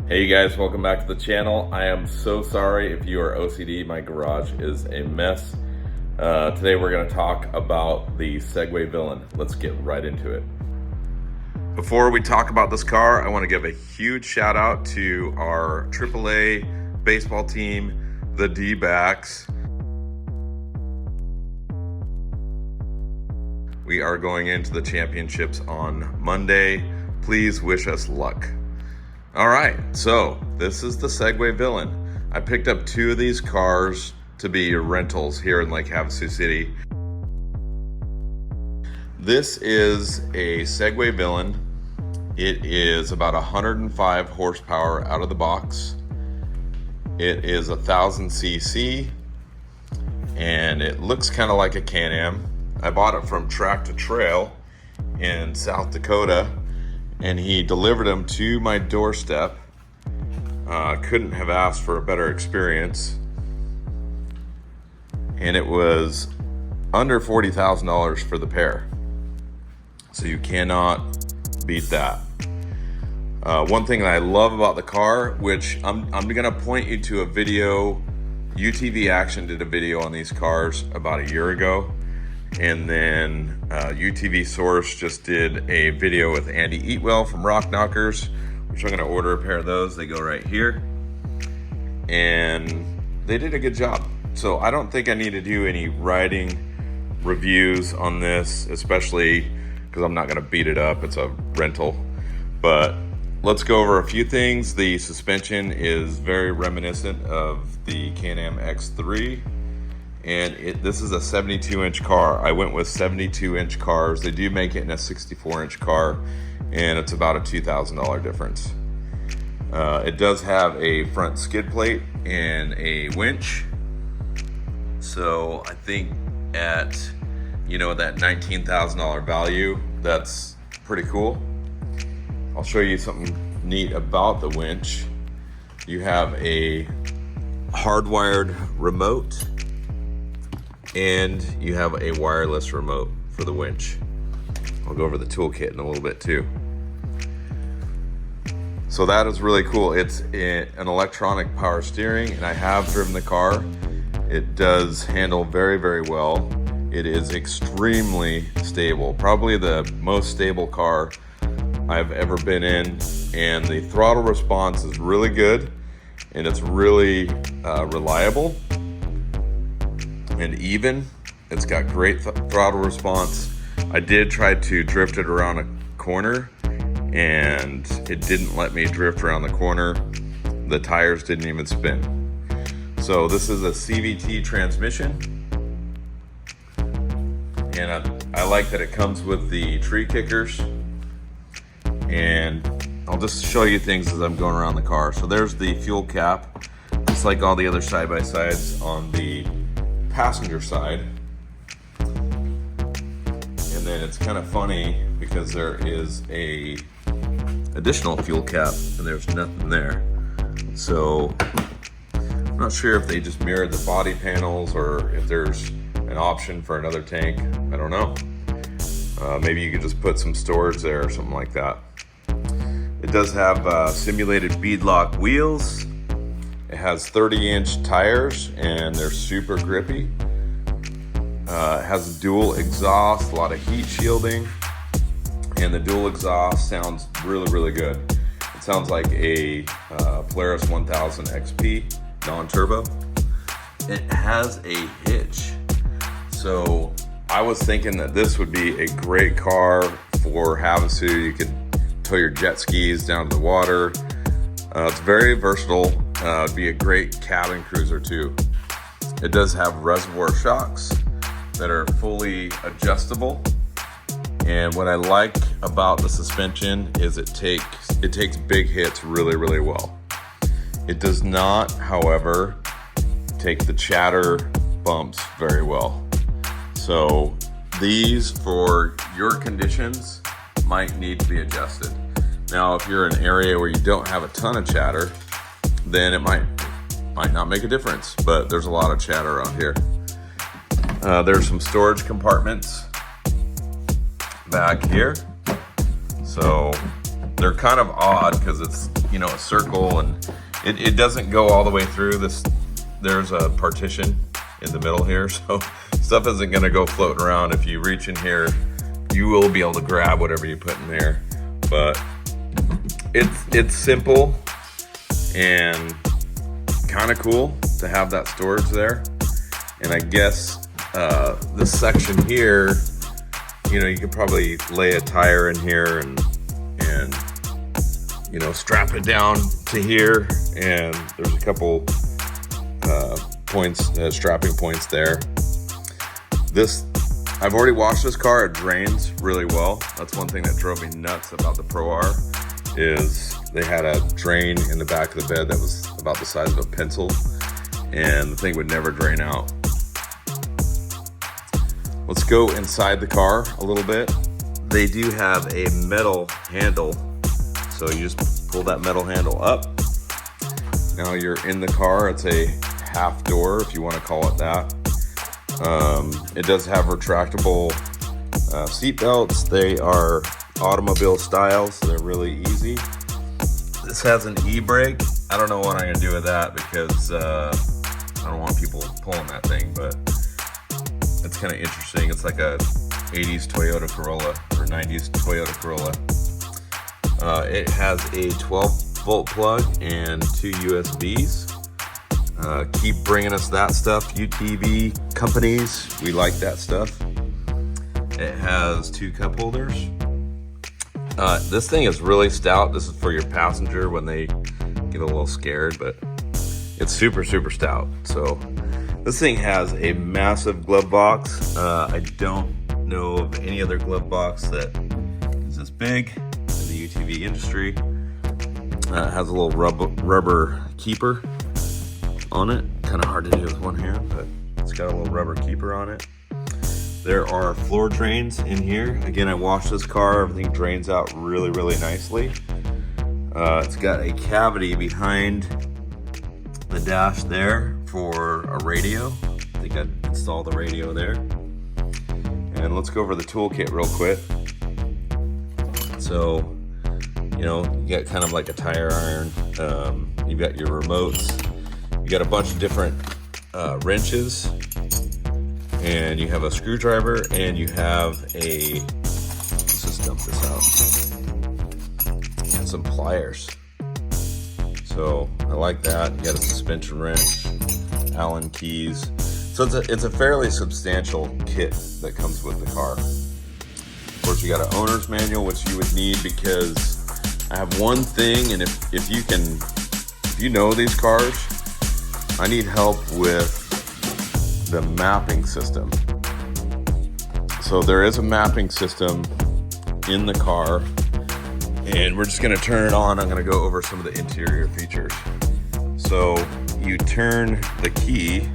Hey you guys, welcome back to the channel. I am so sorry if you are OCD, my garage is a mess. Today we're going to talk about the Segway Villain. Let's get right into it. Before we talk about this car, I want to give a huge shout out to our AAA baseball team, the D-backs. We are going into the championships on Monday. Please wish us luck. All right, so this is the Segway Villain. I picked up two of these cars to be rentals here in Lake Havasu City. This is a Segway Villain. It is about 105 horsepower out of the box. It is 1000 cc and it looks kind of like a Can-Am. I bought it from Track to Trail in South Dakota, and he delivered them to my doorstep. Couldn't have asked for a better experience. And it was under $40,000 for the pair. So you cannot beat that. One thing that I love about the car, which I'm gonna point you to a video, UTV Action did a video on these cars about a year ago. And then UTV Sorce just did a video with Andy Eatwell from Rock Knockers, which I'm gonna order a pair of those. They go right here. And they did a good job. So I don't think I need to do any riding reviews on this, especially because I'm not gonna beat it up, it's a rental. But let's go over a few things. The suspension is very reminiscent of the Can-Am X3. And this is a 72-inch car. I went with 72-inch cars. They do make it in a 64-inch car, and it's about a $2,000 difference. It does have a front skid plate and a winch. So I think at, that $19,000 value, that's pretty cool. I'll show you something neat about the winch. You have a hardwired remote, and you have a wireless remote for the winch. I'll go over the toolkit in a little bit too. So that is really cool. It's an electronic power steering, and I have driven the car. It does handle very, very well. It is extremely stable. Probably the most stable car I've ever been in, and the throttle response is really good, and it's really reliable and even. It's got great throttle response. I did try to drift it around a corner, and it didn't let me drift around the corner. The tires didn't even spin. So this is a CVT transmission, and I like that it comes with the tree kickers. And I'll just show you things as I'm going around the car. So there's the fuel cap, just like all the other side-by-sides on the passenger side. And then it's kind of funny because there is a additional fuel cap and there's nothing there. So I'm not sure if they just mirrored the body panels or if there's an option for another tank. I don't know. Maybe you could just put some storage there or something like that. It does have simulated beadlock wheels. It has 30-inch tires, and they're super grippy. It has a dual exhaust, a lot of heat shielding, and the dual exhaust sounds really, really good. It sounds like a Polaris 1000 XP non-turbo. It has a hitch. So I was thinking that this would be a great car for Havasu. You could tow your jet skis down to the water. It's very versatile. It'd be a great cabin cruiser too. It does have reservoir shocks that are fully adjustable. And what I like about the suspension is it takes big hits really, really well. It does not, however, take the chatter bumps very well. So these, for your conditions, might need to be adjusted. Now, if you're in an area where you don't have a ton of chatter, then it might not make a difference, but there's a lot of chatter around here. There's some storage compartments back here. So they're kind of odd because it's, you know, a circle, and it doesn't go all the way through this. There's a partition in the middle here, so stuff isn't gonna go floating around. If you reach in here, you will be able to grab whatever you put in there. But it's simple and kind of cool to have that storage there. And I guess this section here, you know, you could probably lay a tire in here and you know, strap it down to here, and there's a couple points, strapping points there. I've already washed this car. It drains really well. That's one thing that drove me nuts about the Pro R, is they had a drain in the back of the bed that was about the size of a pencil, and the thing would never drain out. Let's go inside the car a little bit. They do have a metal handle, so you just pull that metal handle up. Now you're in the car. It's a half door, if you want to call it that. It does have retractable seat belts. They are automobile style, so they're really easy. This has an e-brake. I don't know what I'm gonna do with that, because I don't want people pulling that thing, but it's kind of interesting. It's like a 80s Toyota Corolla or 90s Toyota Corolla. It has a 12-volt plug and 2 USBs. Keep bringing us that stuff, UTV companies. We like that stuff. It has 2 cup holders. This thing is really stout. This is for your passenger when they get a little scared, but it's super, super stout. So this thing has a massive glove box. I don't know of any other glove box that is this big in the UTV industry. It has a little rubber keeper on it. Kind of hard to do with one hand, but it's got a little rubber keeper on it. There are floor drains in here. Again, I washed this car. Everything drains out really, really nicely. It's got a cavity behind the dash there for a radio. I think I'd install the radio there. And let's go over the toolkit real quick. So, you know, you got kind of like a tire iron. You've got your remotes. You got a bunch of different wrenches, and you have a screwdriver, and you have a, let's just dump this out, and some pliers. So I like that. You got a suspension wrench, Allen keys. So it's a fairly substantial kit that comes with the car. Of course, you got an owner's manual, which you would need, because I have one thing, and if you know these cars, I need help with the mapping system. So there is a mapping system in the car, and we're just gonna turn it on. I'm gonna go over some of the interior features. So you turn the key.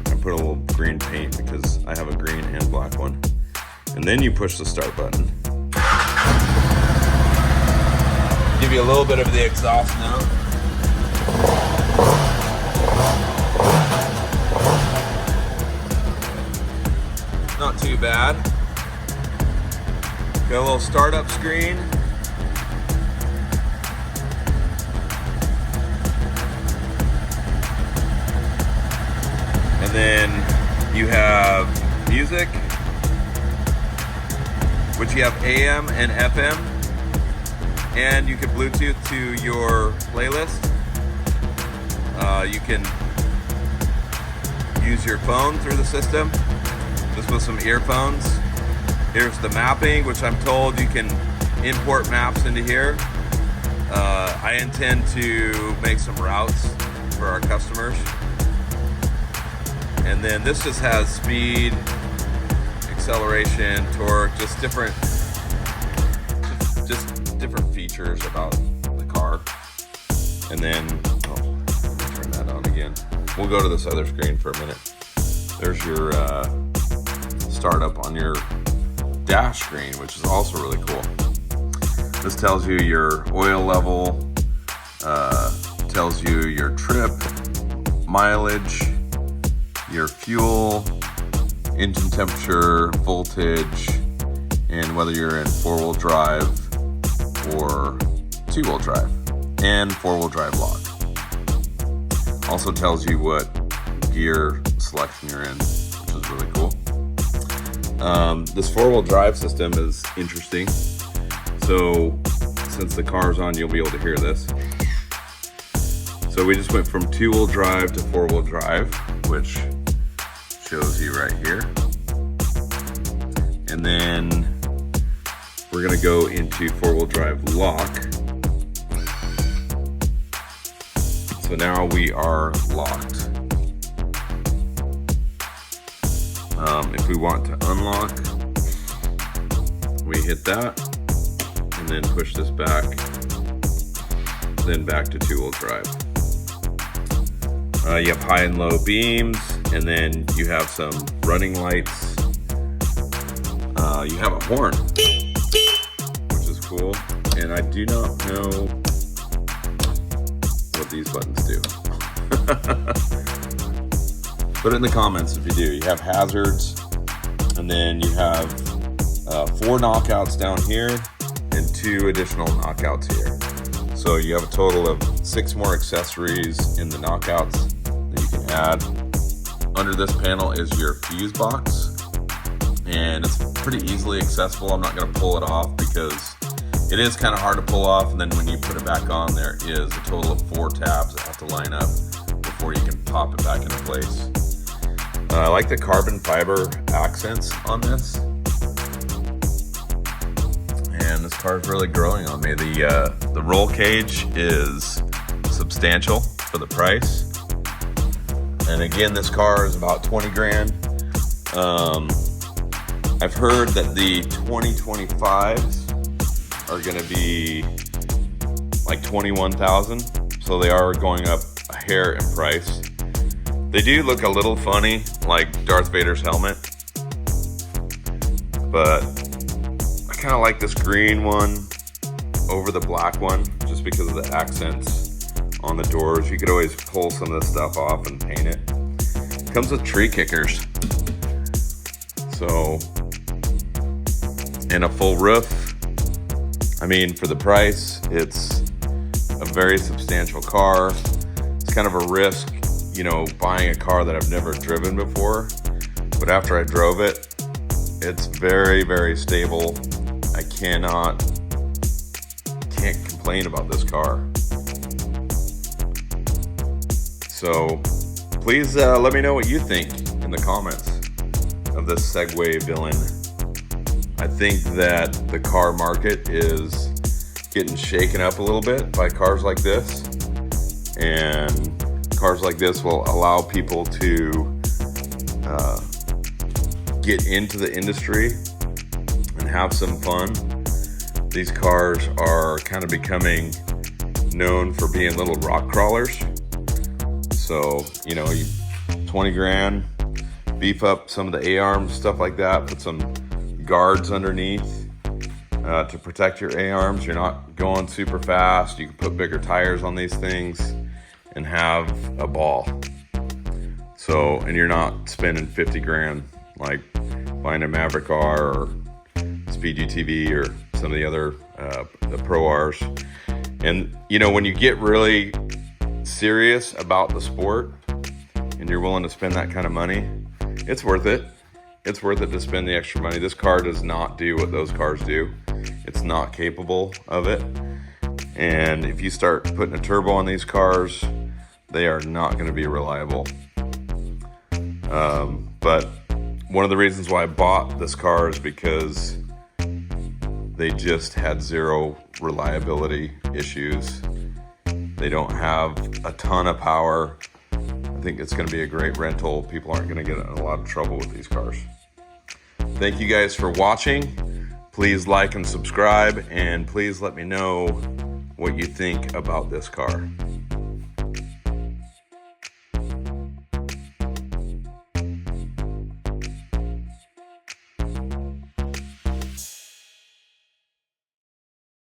I put a little green paint because I have a green and black one. And then you push the start button. Give you a little bit of the exhaust now. Not too bad. Got a little startup screen. And then you have music, which you have AM and FM, and you can Bluetooth to your playlist. You can use your phone through the system, just with some earphones. Here's the mapping, which I'm told you can import maps into here. I intend to make some routes for our customers. And then this just has speed, acceleration, torque, just different features about the car. And then, let me turn that on again. We'll go to this other screen for a minute. There's your startup on your dash screen, which is also really cool. This tells you your oil level, tells you your trip, mileage, your fuel, engine temperature, voltage, and whether you're in 4-wheel drive or 2-wheel drive and 4-wheel drive lock. Also tells you what gear selection you're in, which is really cool. This 4-wheel drive system is interesting. So since the car's on, you'll be able to hear this. So we just went from 2-wheel drive to 4-wheel drive, which shows you right here. And then we're gonna go into 4-wheel drive lock. So now we are locked. If we want to unlock, we hit that and then push this back, then back to 2-wheel drive. You have high and low beams, and then you have some running lights. You have a horn, which is cool, and I do not know what these buttons do. Put it in the comments if you do. You have hazards, and then you have 4 knockouts down here and 2 additional knockouts here. So you have a total of 6 more accessories in the knockouts that you can add. Under this panel is your fuse box, and it's pretty easily accessible. I'm not going to pull it off because it is kind of hard to pull off, and then when you put it back on, there is a total of 4 tabs that have to line up before you can pop it back into place. I like the carbon fiber accents on this, and this car is really growing on me. The roll cage is substantial for the price, and again, this car is about 20 grand. I've heard that the 2025s are going to be like 21,000, so they are going up a hair in price. They do look a little funny, like Darth Vader's helmet, but I kind of like this green one over the black one just because of the accents on the doors. You could always pull some of this stuff off and paint it. Comes with tree kickers, so, and a full roof. I mean, for the price, it's a very substantial car. It's kind of a risk, you know, buying a car that I've never driven before, but after I drove it, it's very, very stable. I can't complain about this car. So please let me know what you think in the comments of this Segway Villain. I think that the car market is getting shaken up a little bit by cars like this, and cars like this will allow people to get into the industry and have some fun. These cars are kind of becoming known for being little rock crawlers. So, you know, 20 grand, beef up some of the A-arms, stuff like that, put some guards underneath to protect your A-arms. You're not going super fast. You can put bigger tires on these things and have a ball. So, and you're not spending 50 grand like buying a Maverick R or Speed UTV or some of the other the Pro Rs. And you know, when you get really serious about the sport and you're willing to spend that kind of money, it's worth it. It's worth it to spend the extra money. This car does not do what those cars do. It's not capable of it. And if you start putting a turbo on these cars, they are not going to be reliable. But one of the reasons why I bought this car is because they just had 0 reliability issues. They don't have a ton of power. I think it's going to be a great rental. People aren't going to get in a lot of trouble with these cars. Thank you guys for watching. Please like and subscribe, and please let me know what you think about this car.